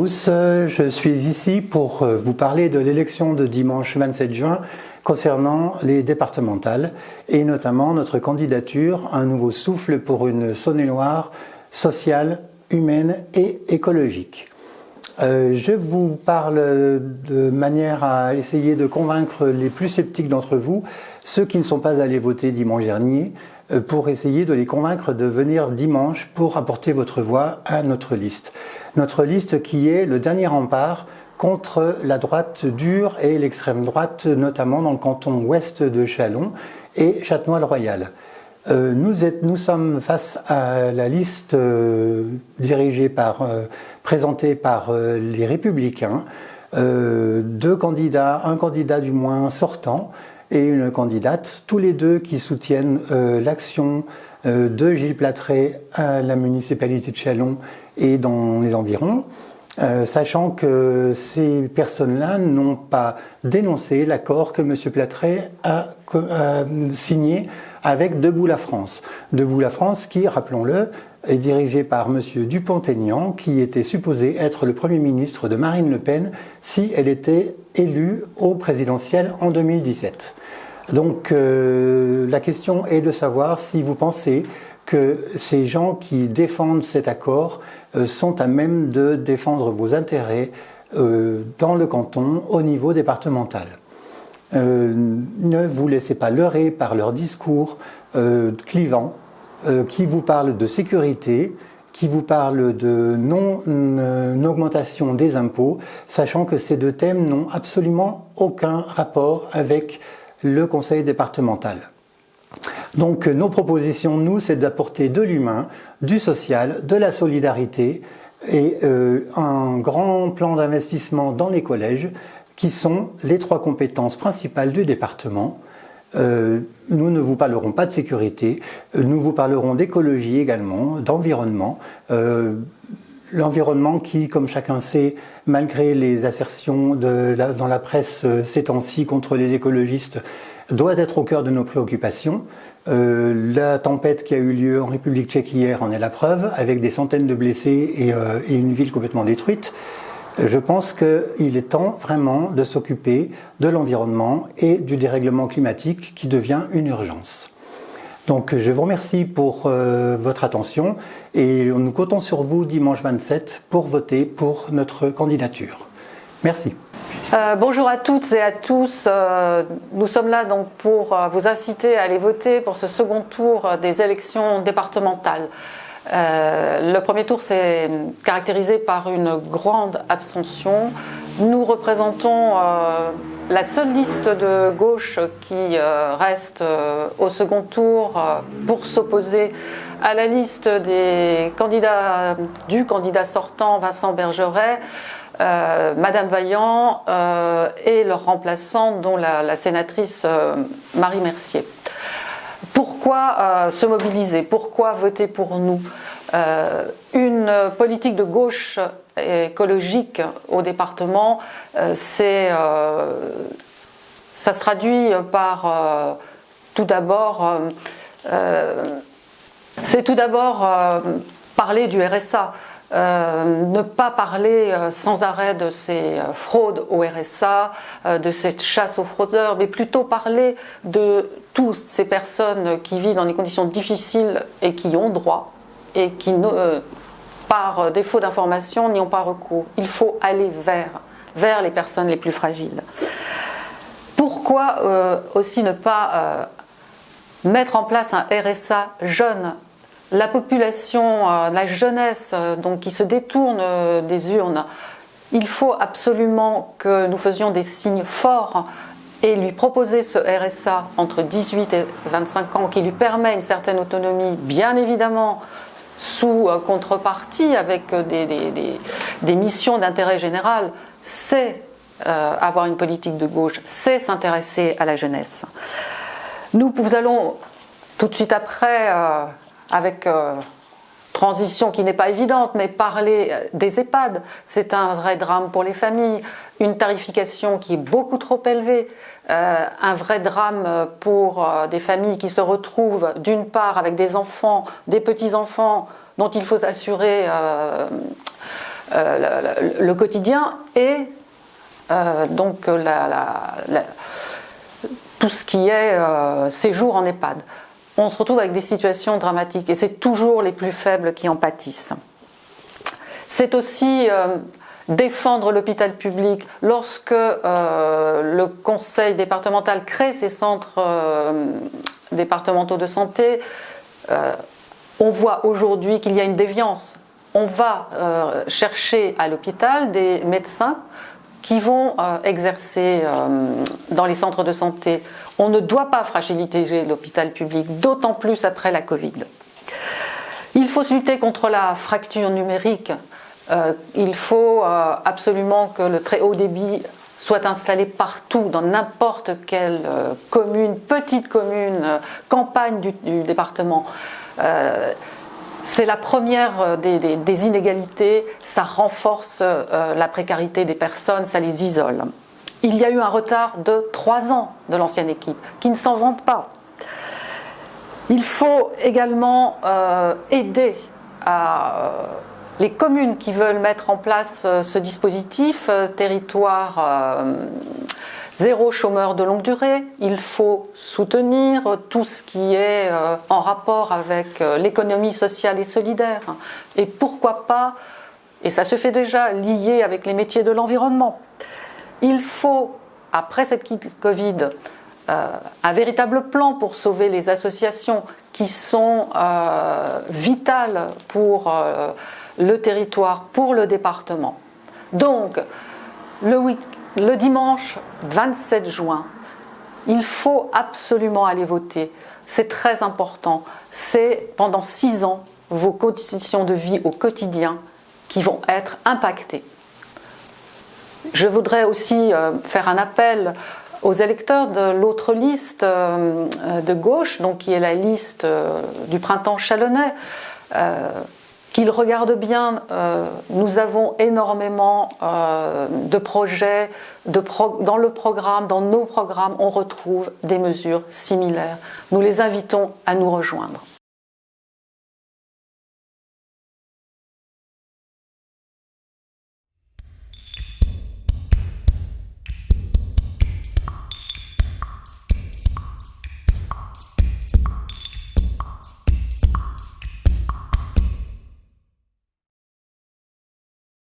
tous, je suis ici pour vous parler de l'élection de dimanche 27 juin concernant les départementales et notamment notre candidature, un nouveau souffle pour une Saône-et-Loire sociale, humaine et écologique. Je vous parle de manière à essayer de convaincre les plus sceptiques d'entre vous, ceux qui ne sont pas allés voter dimanche dernier, pour essayer de les convaincre de venir dimanche pour apporter votre voix à notre liste. Notre liste qui est le dernier rempart contre la droite dure et l'extrême droite, notamment dans le canton ouest de Châlons et Châtenois-le-Royal. Nous sommes face à la liste présentée par les Républicains, deux candidats, un candidat du moins sortant et une candidate, tous les deux qui soutiennent l'action de Gilles Plattret à la municipalité de Châlons et dans les environs. Sachant que ces personnes-là n'ont pas dénoncé l'accord que M. Plattret a signé avec Debout la France. Debout la France qui, rappelons-le, est dirigé par M. Dupont-Aignan, qui était supposé être le Premier ministre de Marine Le Pen si elle était élue au présidentiel en 2017. Donc la question est de savoir si vous pensez que ces gens qui défendent cet accord sont à même de défendre vos intérêts dans le canton au niveau départemental. Ne vous laissez pas leurrer par leurs discours clivants qui vous parlent de sécurité, qui vous parlent de non-augmentation des impôts, sachant que ces deux thèmes n'ont absolument aucun rapport avec le conseil départemental. Donc nos propositions, nous, c'est d'apporter de l'humain, du social, de la solidarité et un grand plan d'investissement dans les collèges qui sont les trois compétences principales du département. Nous ne vous parlerons pas de sécurité, nous vous parlerons d'écologie également, d'environnement. L'environnement qui, comme chacun sait, malgré les assertions dans la presse ces temps-ci contre les écologistes, doit être au cœur de nos préoccupations. La tempête qui a eu lieu en République tchèque hier en est la preuve, avec des centaines de blessés et une ville complètement détruite. Je pense qu'il est temps vraiment de s'occuper de l'environnement et du dérèglement climatique qui devient une urgence. Donc je vous remercie pour votre attention et nous comptons sur vous dimanche 27 pour voter pour notre candidature. Merci. Bonjour à toutes et à tous. Nous sommes là donc pour vous inciter à aller voter pour ce second tour des élections départementales. Le premier tour s'est caractérisé par une grande abstention. Nous représentons la seule liste de gauche qui reste au second tour pour s'opposer à la liste du candidat sortant Vincent Bergeret, Madame Vaillant et leur remplaçant, dont la sénatrice Marie Mercier. Pourquoi se mobiliser? Pourquoi voter pour nous? Une politique de gauche écologique au département, ça se traduit par tout d'abord parler du RSA. Ne pas parler sans arrêt de ces fraudes au RSA, de cette chasse aux fraudeurs, mais plutôt parler de toutes ces personnes qui vivent dans des conditions difficiles et qui ont droit et qui, par défaut d'information, n'y ont pas recours. Il faut aller vers les personnes les plus fragiles. Pourquoi aussi ne pas mettre en place un RSA jeune? La population, la jeunesse donc, qui se détourne des urnes, il faut absolument que nous faisions des signes forts et lui proposer ce RSA entre 18 et 25 ans qui lui permet une certaine autonomie, bien évidemment sous contrepartie avec des missions d'intérêt général. C'est avoir une politique de gauche, c'est s'intéresser à la jeunesse. Nous allons tout de suite après... avec transition qui n'est pas évidente, mais parler des EHPAD, c'est un vrai drame pour les familles, une tarification qui est beaucoup trop élevée, un vrai drame pour des familles qui se retrouvent d'une part avec des enfants, des petits-enfants dont il faut assurer le quotidien et donc tout ce qui est séjour en EHPAD. On se retrouve avec des situations dramatiques et c'est toujours les plus faibles qui en pâtissent. C'est aussi défendre l'hôpital public. Lorsque le conseil départemental crée ces centres départementaux de santé, on voit aujourd'hui qu'il y a une déviance. On va chercher à l'hôpital des médecins qui vont exercer dans les centres de santé. On ne doit pas fragiliser l'hôpital public, d'autant plus après la Covid. Il faut lutter contre la fracture numérique. Il faut absolument que le très haut débit soit installé partout, dans n'importe quelle commune, petite commune, campagne du département. C'est la première des inégalités, ça renforce la précarité des personnes, ça les isole. Il y a eu un retard de 3 ans de l'ancienne équipe, qui ne s'en vante pas. Il faut également aider les communes qui veulent mettre en place ce dispositif, territoire zéro chômeur de longue durée. Il faut soutenir tout ce qui est en rapport avec l'économie sociale et solidaire. Et pourquoi pas, et ça se fait déjà, lié avec les métiers de l'environnement. Il faut, après cette Covid, un véritable plan pour sauver les associations qui sont vitales pour le territoire, pour le département. Donc, le dimanche 27 juin, il faut absolument aller voter. C'est très important. C'est pendant 6 ans vos conditions de vie au quotidien qui vont être impactées. Je voudrais aussi faire un appel aux électeurs de l'autre liste de gauche, donc qui est la liste du printemps chalonnais, qu'ils regardent bien. Nous avons énormément de projets, dans le programme, dans nos programmes, on retrouve des mesures similaires. Nous les invitons à nous rejoindre.